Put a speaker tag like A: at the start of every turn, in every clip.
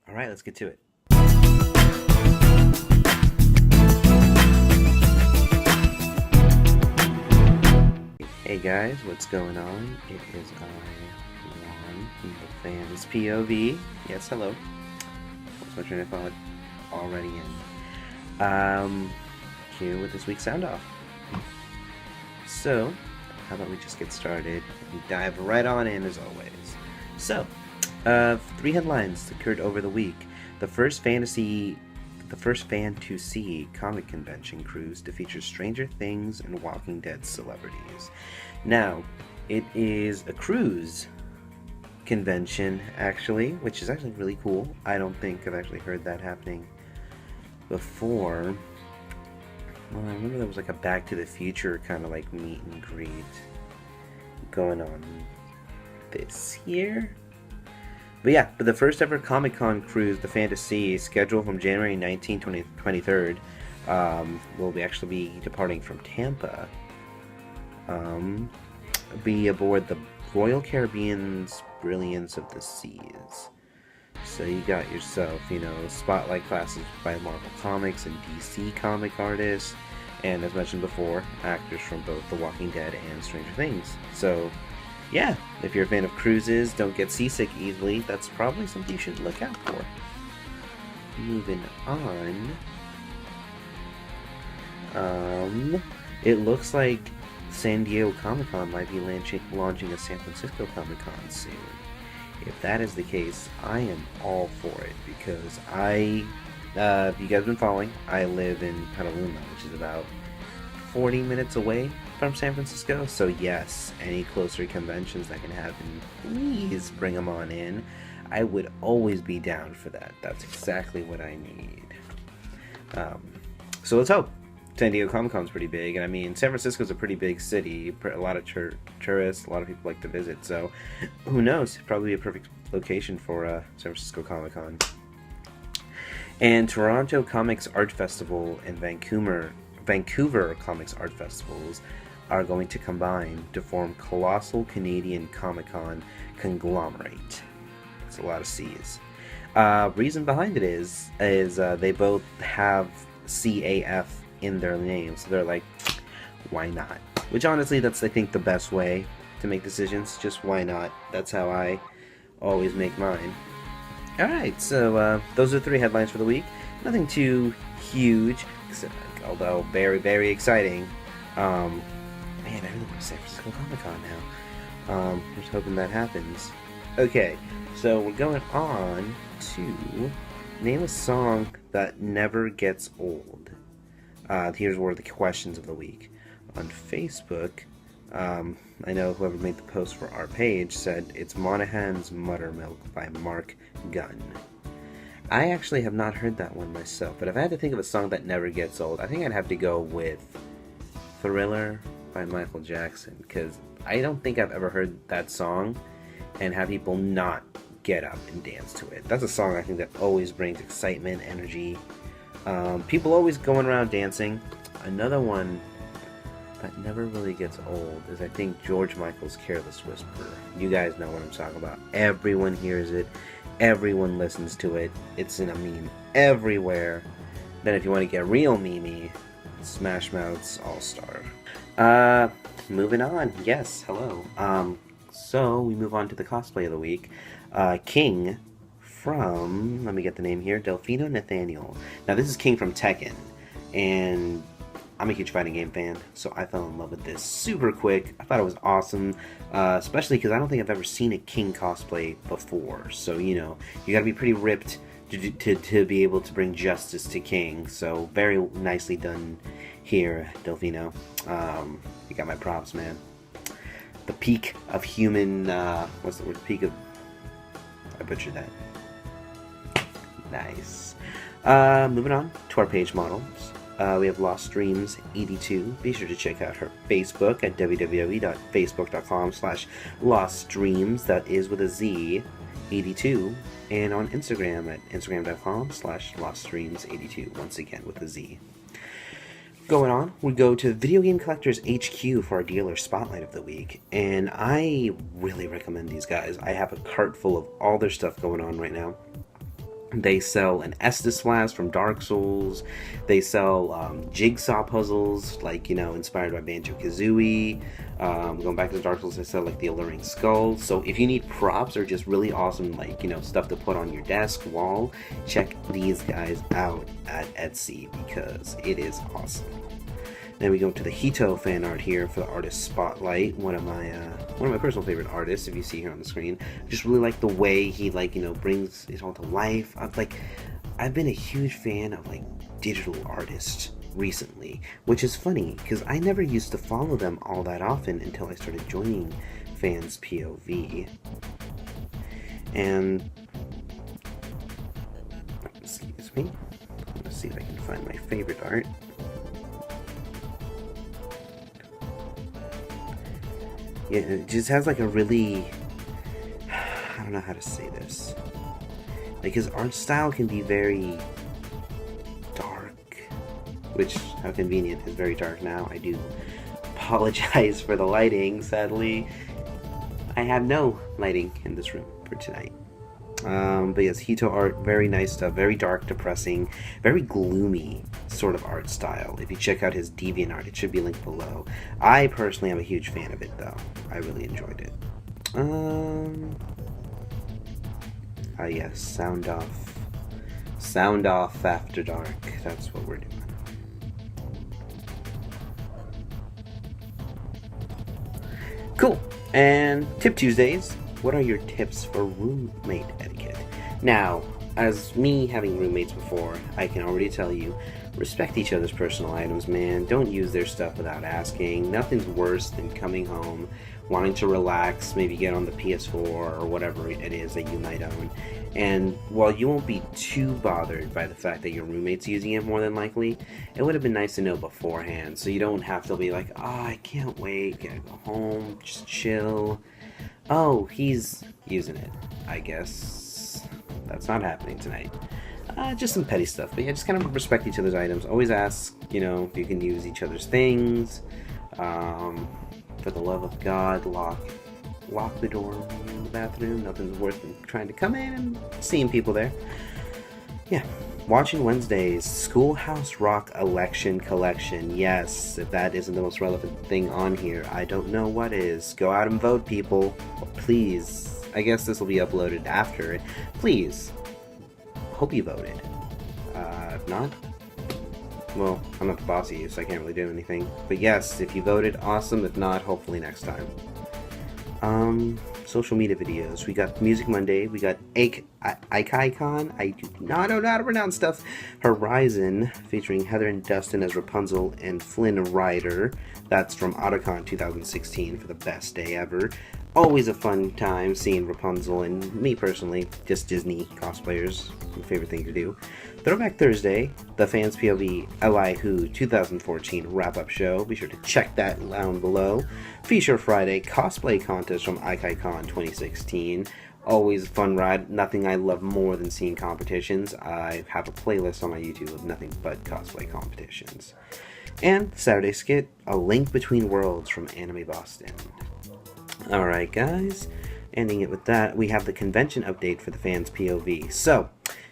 A: All right, let's get to it. Hey guys, what's going on? It is I, Juan, from the fans POV. Yes, hello. I was wondering if I was already in. Here with this week's sound off. So, how about we just get started and dive right on in as always. So, 3 headlines occurred over the week. The first fan to see comic convention cruise to feature Stranger Things and Walking Dead celebrities. Now, it is a cruise convention, actually, which is actually really cool. I don't think I've actually heard that happening before. Well, I remember there was like a Back to the Future kind of like meet and greet going on this year. But the first ever Comic-Con cruise, the Fantasy, scheduled from January 19th, 23rd, will actually be departing from Tampa. Be aboard the Royal Caribbean's Brilliance of the Seas. So you got yourself, spotlight classes by Marvel Comics and DC comic artists, and as mentioned before, actors from both The Walking Dead and Stranger Things. So, yeah, if you're a fan of cruises, don't get seasick easily, that's probably something you should look out for. Moving on. It looks like San Diego Comic-Con might be launching a San Francisco Comic-Con soon. If that is the case, I am all for it, because if you guys have been following, I live in Petaluma, which is about 40 minutes away from San Francisco, so yes, any closer conventions that can happen, please bring them on in. I would always be down for that. That's exactly what I need. So let's hope. San Diego Comic-Con's pretty big, and I mean, San Francisco's a pretty big city, a lot of tourists, a lot of people like to visit, so who knows, probably a perfect location for San Francisco Comic-Con. And Toronto Comics Art Festival and Vancouver Comics Art Festivals are going to combine to form Colossal Canadian Comic-Con Conglomerate. It's a lot of C's. Reason behind it is they both have CAF in their names, so they're like, why not? Which honestly, that's I think the best way to make decisions. Just why not? That's how I always make mine. Alright, so those are 3 headlines for the week. Nothing too huge, although very, very exciting. Man, I really want to San Francisco Comic-Con now. I'm just hoping that happens. Okay, so we're going on to name a song that never gets old. Here's one of the questions of the week. On Facebook, I know whoever made the post for our page said it's Monahan's Muttermilk by Mark Gunn. I actually have not heard that one myself, but if I had to think of a song that never gets old, I think I'd have to go with Thriller by Michael Jackson, because I don't think I've ever heard that song and have people not get up and dance to it. That's a song I think that always brings excitement, energy. People always going around dancing. Another one that never really gets old is, I think, George Michael's Careless Whisper. You guys know what I'm talking about. Everyone hears it. Everyone listens to it. It's in a meme everywhere. Then if you want to get real memey, Smash Mouth's All-Star. Moving on. Yes, hello. So we move on to the cosplay of the week. King from, let me get the name here, Delfino Nathaniel. Now this is King from Tekken, and I'm a huge fighting game fan, so I fell in love with this super quick. I thought it was awesome, especially because I don't think I've ever seen a King cosplay before, so you gotta be pretty ripped to be able to bring justice to King, so very nicely done here, Delfino. You got my props, man. The peak of human, what's the word, peak of, I butchered that. Nice. Moving on to our page models. We have Lost Dreams 82. Be sure to check out her Facebook at www.facebook.com/lostdreams. That is with a Z, 82. And on Instagram at instagram.com/lostdreams82. Once again with a Z. Going on, we go to Video Game Collectors HQ for our dealer spotlight of the week, and I really recommend these guys. I have a cart full of all their stuff going on right now. They sell an Estus flask from Dark Souls. They sell jigsaw puzzles, like, you know, inspired by Banjo-Kazooie. Going back to Dark Souls, they sell, like, the Alluring Skull. So if you need props or just really awesome, like, you know, stuff to put on your desk, wall, check these guys out at Etsy, because it is awesome. Then we go to the Hitofanart here for the artist spotlight. One of my personal favorite artists, if you see here on the screen. I just really like the way he, like, you know, brings it all to life. I've been a huge fan of, like, digital artists recently, which is funny because I never used to follow them all that often until I started joining Fans POV. And excuse me, let's see if I can find my favorite art. Yeah, it just has like a really, I don't know how to say this. Like, his art style can be very dark, which, how convenient, is very dark now. I do apologize for the lighting, sadly. I have no lighting in this room for tonight. But yes, Hito art, very nice stuff, very dark, depressing, very gloomy sort of art style. If you check out his DeviantArt, it should be linked below. I personally am a huge fan of it, though. I really enjoyed it. Yes, sound off after dark. That's what we're doing. Cool. And Tip Tuesdays. What are your tips for roommate etiquette? Now, as me having roommates before, I can already tell you, respect each other's personal items, man. Don't use their stuff without asking. Nothing's worse than coming home, wanting to relax, maybe get on the PS4 or whatever it is that you might own. And while you won't be too bothered by the fact that your roommate's using it more than likely, it would have been nice to know beforehand, so you don't have to be like, oh, I can't wait, gotta go home, just chill. Oh, he's using it. I guess that's not happening tonight. Just some petty stuff. But yeah, just kind of respect each other's items. Always ask, you know, if you can use each other's things. For the love of God, lock the door in the bathroom. Nothing's worse than trying to come in and seeing people there. Yeah. Watching Wednesdays, Schoolhouse Rock Election Collection. Yes, if that isn't the most relevant thing on here, I don't know what is. Go out and vote, people. Please. I guess this will be uploaded after it. Please. Hope you voted. If not, well, I'm not the boss of you, so I can't really do anything. But yes, if you voted, awesome. If not, hopefully next time. Social media videos. We got Music Monday. We got Akaicon. I do not know how to pronounce stuff. Horizon, featuring Heather and Dustin as Rapunzel and Flynn Rider. That's from Otakon 2016 for the best day ever. Always a fun time seeing Rapunzel and me personally, just Disney cosplayers. My favorite thing to do. Throwback Thursday, the Fans POV Elihu 2014 wrap-up show. Be sure to check that down below. Feature Friday, cosplay contest from Akaicon 2016. Always a fun ride. Nothing I love more than seeing competitions. I have a playlist on my YouTube of nothing but cosplay competitions. And Saturday skit, A Link Between Worlds from Anime Boston. Alright guys, ending it with that, we have the convention update for the Fans POV. So,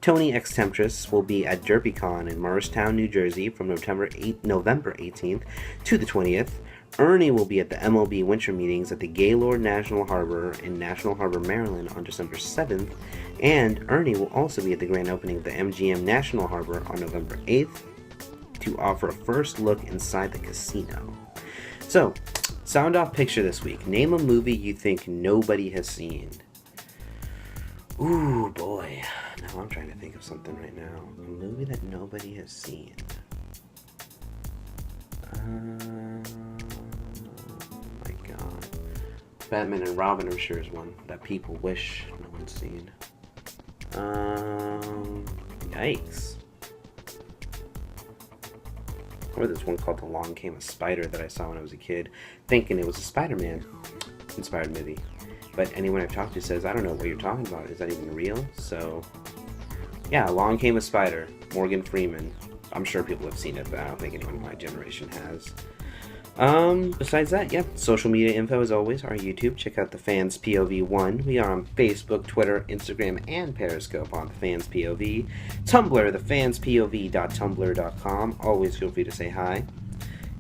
A: Tony X Temptress will be at DerpyCon in Morristown, New Jersey from November 18th to the 20th. Ernie will be at the MLB Winter Meetings at the Gaylord National Harbor in National Harbor, Maryland on December 7th. And Ernie will also be at the grand opening of the MGM National Harbor on November 8th to offer a first look inside the casino. So, sound off picture this week. Name a movie you think nobody has seen. Ooh, boy. Now I'm trying to think of something right now. A movie that nobody has seen. Oh my god. Batman and Robin, I'm sure, is one that people wish no one's seen. Yikes. Or this one called Along Came a Spider that I saw when I was a kid, thinking it was a Spider-Man inspired movie. But anyone I've talked to says, I don't know what you're talking about. Is that even real? So, yeah, Along Came a Spider, Morgan Freeman. I'm sure people have seen it, but I don't think anyone in my generation has. Besides that, yeah, social media info as always, our YouTube, check out the Fans POV1. We are on Facebook, Twitter, Instagram, and Periscope on the Fans POV. Tumblr, thefanspov.tumblr.com. Always feel free to say hi.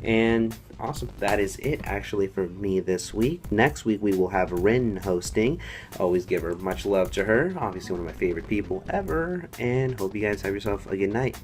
A: And awesome, that is it actually for me this week. Next week we will have Rin hosting. Always give her much love to her. Obviously one of my favorite people ever. And hope you guys have yourself a good night.